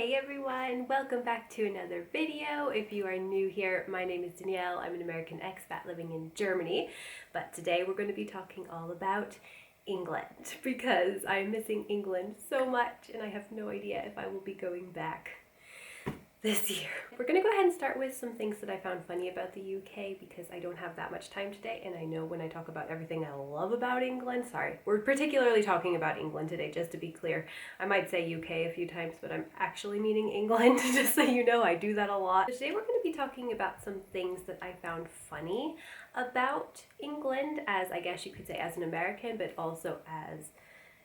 Hey everyone, welcome back to another video. If you are new here, my name is Danielle. I'm an American expat living in Germany, but today we're going to be talking all about England because I'm missing England so much and I have no idea if I will be going back this year. We're gonna go ahead and start with some things that I found funny about the UK because I don't have that much time today, and I know when I talk about everything I love about England, sorry, we're particularly talking about England today, just to be clear. I might say UK a few times, but I'm actually meaning England, just so you know, I do that a lot. But today we're gonna be talking about some things that I found funny about England, as I guess you could say as an American, but also as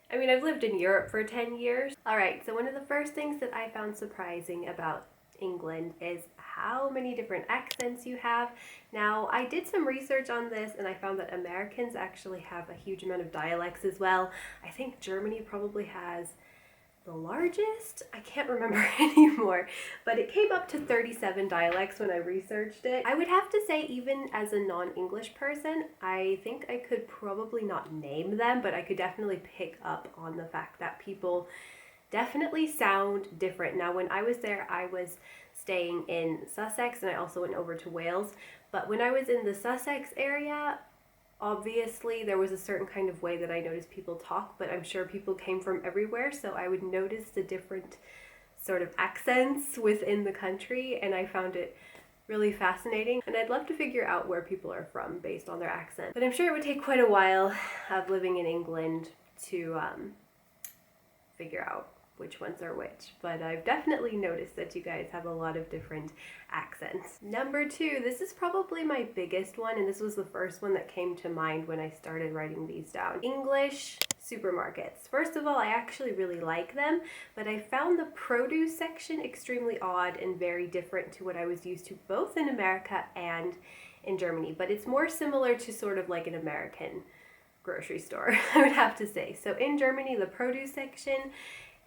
I've lived in Europe for 10 years. All right, so one of the first things that I found surprising about England is how many different accents you have. Now, I did some research on this and I found that Americans actually have a huge amount of dialects as well. I think Germany probably has the largest. I can't remember anymore, but it came up to 37 dialects when I researched it. I would have to say, even as a non-English person, I think I could probably not name them, but I could definitely pick up on the fact that people definitely sound different. Now, when I was there, I was staying in Sussex and I also went over to Wales. But when I was in the Sussex area, obviously there was a certain kind of way that I noticed people talk, but I'm sure people came from everywhere, so I would notice the different sort of accents within the country, and I found it really fascinating. And I'd love to figure out where people are from based on their accent. But I'm sure it would take quite a while of living in England to figure out which ones are which, but I've definitely noticed that you guys have a lot of different accents. Number two, this is probably my biggest one, and this was the first one that came to mind when I started writing these down. English supermarkets. First of all, I actually really like them, but I found the produce section extremely odd and very different to what I was used to both in America and in Germany, but it's more similar to sort of like an American grocery store, I would have to say. So in Germany, the produce section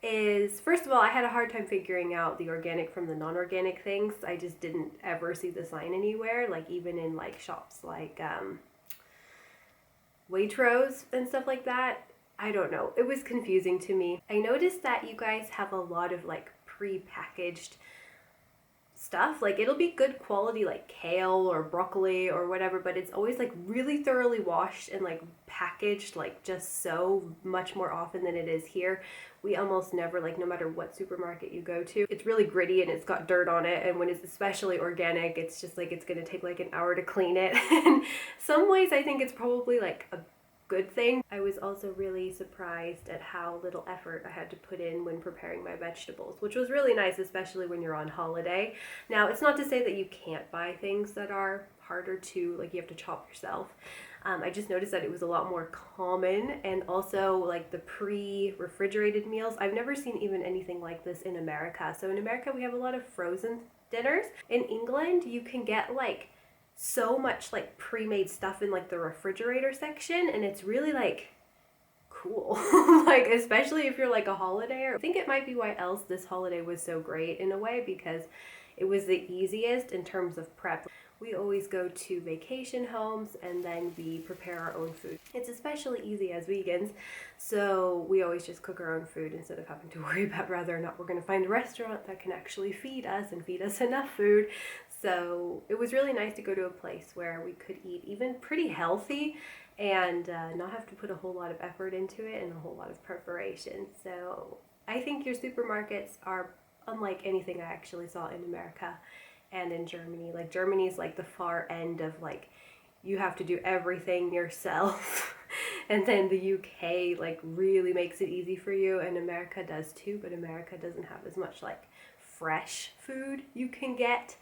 is, first of all, I had a hard time figuring out the organic from the non-organic things. I just didn't ever see the sign anywhere, like even in like shops like Waitrose and stuff like that. I don't know, it was confusing to me. I noticed that you guys have a lot of like pre-packaged stuff. Like, it'll be good quality like kale or broccoli or whatever, but it's always like really thoroughly washed and like packaged like just so much more often than it is here. We almost never, like, no matter what supermarket you go to, it's really gritty and it's got dirt on it, and when it's especially organic, it's just like it's gonna take like an hour to clean it. And some ways I think it's probably like a good thing. I was also really surprised at how little effort I had to put in when preparing my vegetables, which was really nice, especially when you're on holiday. Now, it's not to say that you can't buy things that are harder to, like, you have to chop yourself. I just noticed that it was a lot more common, and also like the pre-refrigerated meals. I've never seen even anything like this in America. So in America, we have a lot of frozen dinners. In England, you can get like so much like pre-made stuff in like the refrigerator section, and it's really like cool. Like, especially if you're like a holiday. I think it might be why else this holiday was so great in a way, because it was the easiest in terms of prep. We always go to vacation homes and then we prepare our own food. It's especially easy as vegans, so we always just cook our own food instead of having to worry about whether or not we're going to find a restaurant that can actually feed us and feed us enough food. So it was really nice to go to a place where we could eat even pretty healthy and not have to put a whole lot of effort into it and a whole lot of preparation. So I think your supermarkets are unlike anything I actually saw in America and in Germany. Like, Germany's like the far end of like, you have to do everything yourself. And then the UK like really makes it easy for you, and America does too, but America doesn't have as much like fresh food you can get,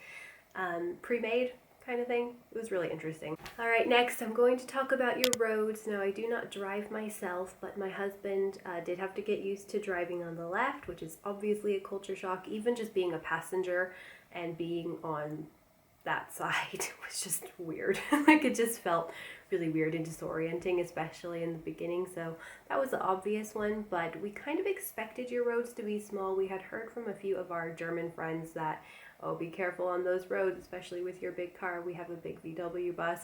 pre-made kind of thing. It was really interesting. All right, next I'm going to talk about your roads. Now, I do not drive myself, but my husband did have to get used to driving on the left, which is obviously a culture shock. Even just being a passenger and being on that side was just weird. Like, it just felt really weird and disorienting, especially in the beginning. So that was the obvious one, but we kind of expected your roads to be small. We had heard from a few of our German friends that, oh, be careful on those roads, especially with your big car. We have a big VW bus.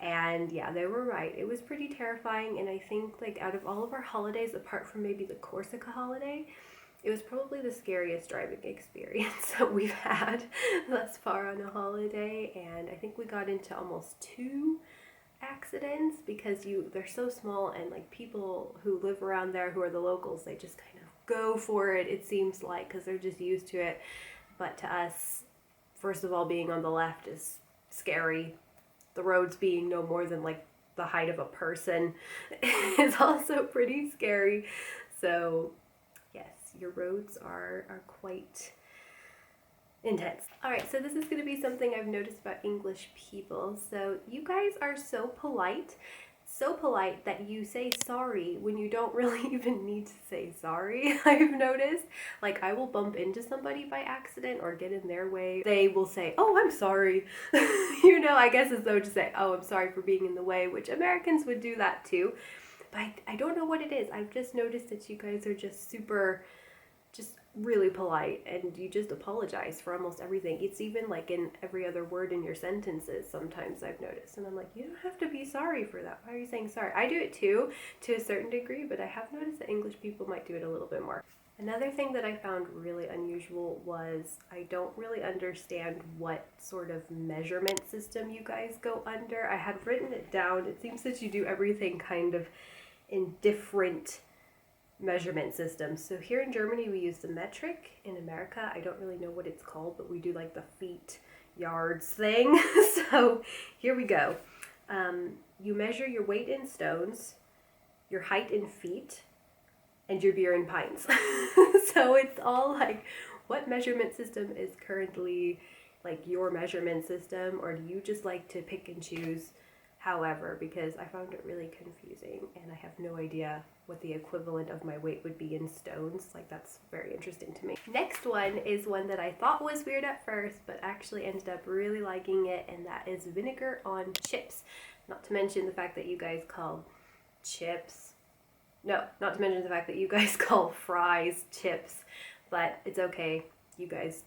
And yeah, they were right. It was pretty terrifying. And I think, like, out of all of our holidays, apart from maybe the Corsica holiday, It was probably the scariest driving experience that we've had thus far on a holiday, and I think we got into almost 2 accidents because they're so small, and like people who live around there who are the locals, they just kind of go for it, it seems like, because they're just used to it. But to us, first of all, being on the left is scary. The roads being no more than like the height of a person is also pretty scary. So yes, your roads are quite intense. Alright, so this is going to be something I've noticed about English people. So you guys are so polite that you say sorry when you don't really even need to say sorry. I've noticed, like, I will bump into somebody by accident or get in their way. They will say, oh, I'm sorry. You know, I guess as though to say, oh, I'm sorry for being in the way, which Americans would do that too. But I don't know what it is. I've just noticed that you guys are just really polite, and you just apologize for almost everything. It's even like in every other word in your sentences sometimes, I've noticed, and I'm like, you don't have to be sorry for that. Why are you saying sorry? I do it too, to a certain degree, but I have noticed that English people might do it a little bit more. Another thing that I found really unusual was I don't really understand what sort of measurement system you guys go under. I had written it down. It seems that you do everything kind of in different measurement systems. So here in Germany we use the metric. In America, I don't really know what it's called, but we do like the feet, yards thing. So here we go. You measure your weight in stones, your height in feet, and your beer in pints. So it's all like, what measurement system is currently like your measurement system, or do you just like to pick and choose however? Because I found it really confusing, and I have no idea what the equivalent of my weight would be in stones. Like, that's very interesting to me. Next one is one that I thought was weird at first, but actually ended up really liking it, and that is vinegar on chips. Not to mention the fact that you guys call chips, no, not to mention the fact that you guys call fries chips, but it's okay. You guys,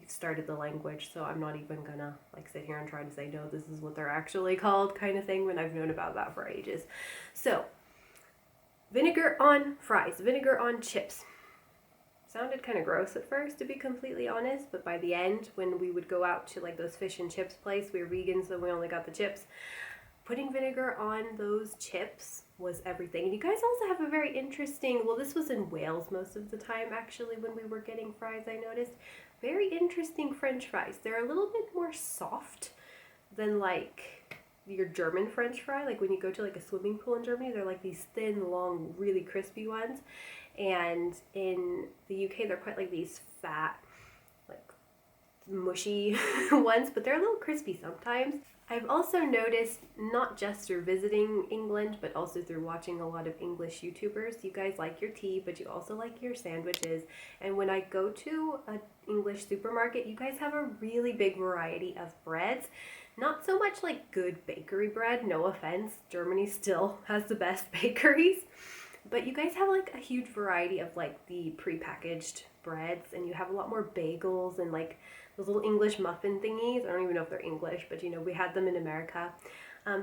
you've started the language, so I'm not even gonna like sit here and try to say, no, this is what they're actually called kind of thing, when I've known about that for ages. So vinegar on fries, vinegar on chips. Sounded kind of gross at first, to be completely honest, but by the end, when we would go out to like those fish and chips place, we were vegan, so we only got the chips. Putting vinegar on those chips was everything. And you guys also have a very interesting, well, this was in Wales most of the time actually when we were getting fries, I noticed. Very interesting French fries. They're a little bit more soft than like your German French fry. Like when you go to like a swimming pool in Germany, they're like these thin, long, really crispy ones. And in the UK, they're quite like these fat, like mushy ones, but they're a little crispy sometimes. I've also noticed, not just through visiting England, but also through watching a lot of English YouTubers, you guys like your tea, but you also like your sandwiches. And when I go to an English supermarket, you guys have a really big variety of breads. Not so much like good bakery bread, no offense, Germany still has the best bakeries. But you guys have like a huge variety of like the prepackaged breads, and you have a lot more bagels and like those little English muffin thingies. I don't even know if they're English, but you know, we had them in America.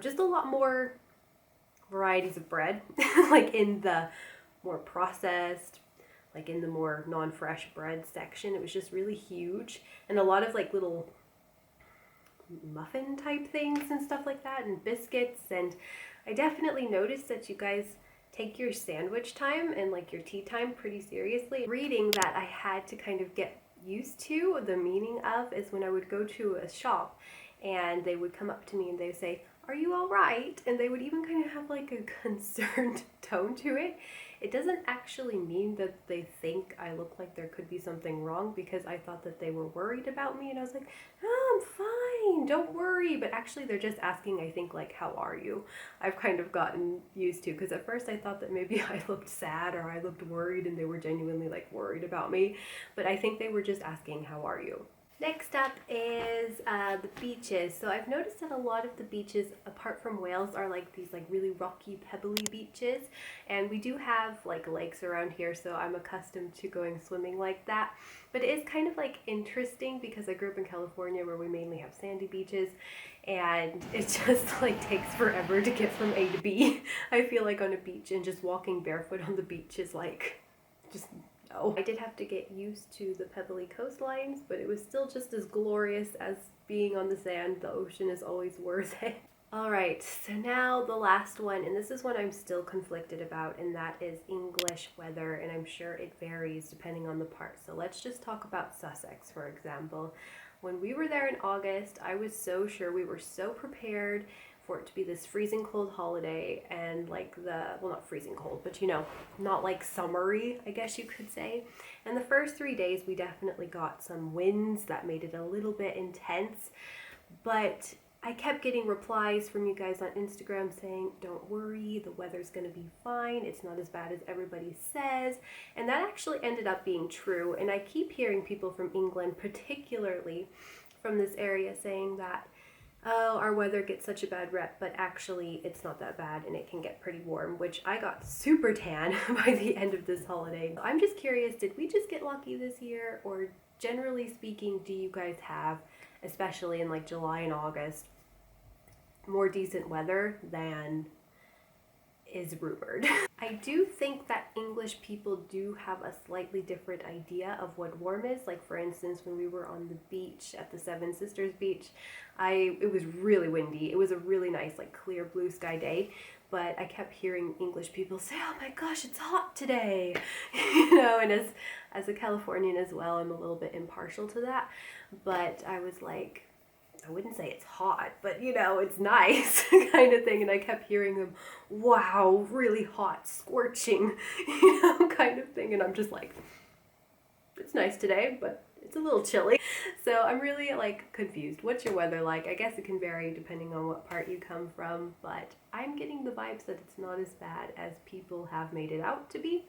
Just a lot more varieties of bread, like in the more processed, like in the more non-fresh bread section. It was just really huge, and a lot of like little muffin type things and stuff like that, and biscuits. And I definitely noticed that you guys take your sandwich time and like your tea time pretty seriously. Reading that I had to kind of get used to the meaning of is when I would go to a shop and they would come up to me and they would say, "Are you all right?" And they would even kind of have like a concerned tone to it. It doesn't actually mean that they think I look like there could be something wrong, because I thought that they were worried about me, and I was like, "Oh, I'm fine, don't worry." But actually they're just asking, I think, like, "How are you?" I've kind of gotten used to, because at first I thought that maybe I looked sad or I looked worried and they were genuinely like worried about me, but I think they were just asking, "How are you?" Next up is the beaches. So I've noticed that a lot of the beaches, apart from Wales, are like these like really rocky, pebbly beaches. And we do have like lakes around here, so I'm accustomed to going swimming like that. But it is kind of like interesting, because I grew up in California where we mainly have sandy beaches, and it just like takes forever to get from A to B. I feel like on a beach, and just walking barefoot on the beach is like just know. I did have to get used to the pebbly coastlines, but it was still just as glorious as being on the sand. The ocean is always worth it. Alright, so now the last one, and this is one I'm still conflicted about, and that is English weather, and I'm sure it varies depending on the part. So let's just talk about Sussex, for example. When we were there in August, I was so sure, we were so prepared for it to be this freezing cold holiday, and like well, not freezing cold, but you know, not like summery, I guess you could say. And the first 3 days we definitely got some winds that made it a little bit intense, but I kept getting replies from you guys on Instagram saying, don't worry, the weather's gonna be fine, it's not as bad as everybody says, and that actually ended up being true. And I keep hearing people from England, particularly from this area, saying that, oh, our weather gets such a bad rep, but actually it's not that bad and it can get pretty warm, which I got super tan by the end of this holiday. I'm just curious, did we just get lucky this year, or generally speaking, do you guys have, especially in like July and August, more decent weather than is rumored? I do think that English people do have a slightly different idea of what warm is. Like for instance, when we were on the beach at the Seven Sisters beach, it was really windy. It was a really nice, like clear blue sky day, but I kept hearing English people say, oh my gosh, it's hot today. You know, and as a Californian as well, I'm a little bit impartial to that, but I was like, I wouldn't say it's hot, but you know, it's nice kind of thing. And I kept hearing them, wow, really hot, scorching, you know, kind of thing. And I'm just like, it's nice today, but it's a little chilly. So I'm really like confused. What's your weather like? I guess it can vary depending on what part you come from, but I'm getting the vibes that it's not as bad as people have made it out to be.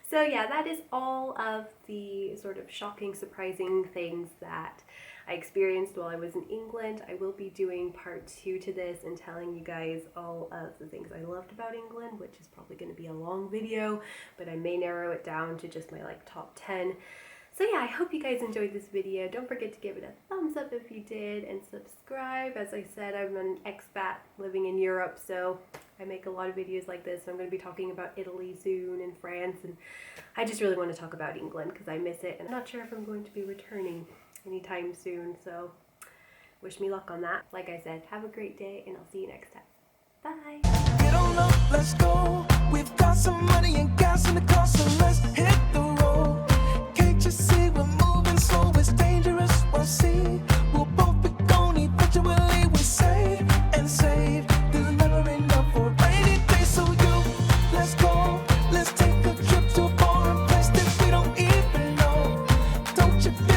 So yeah, that is all of the sort of shocking, surprising things that I experienced while I was in England. I will be doing part 2 to this and telling you guys all of the things I loved about England, which is probably going to be a long video, but I may narrow it down to just my like top 10. So yeah, I hope you guys enjoyed this video. Don't forget to give it a thumbs up if you did, and subscribe. As I said, I'm an expat living in Europe, so I make a lot of videos like this. So I'm going to be talking about Italy soon and France, and I just really want to talk about England because I miss it, and I'm not sure if I'm going to be returning anytime soon, so wish me luck on that. Like I said, have a great day, and I'll see you next time. Bye! Get on up, let's go. We've got some money and gas in the car, so let's hit the road. Can't you see we're moving slow? It's dangerous, we'll see. We'll both be gone eventually. We save and save. There's never enough for a rainy day, so let's go. Let's take a trip to a foreign place that we don't even know. Don't you feel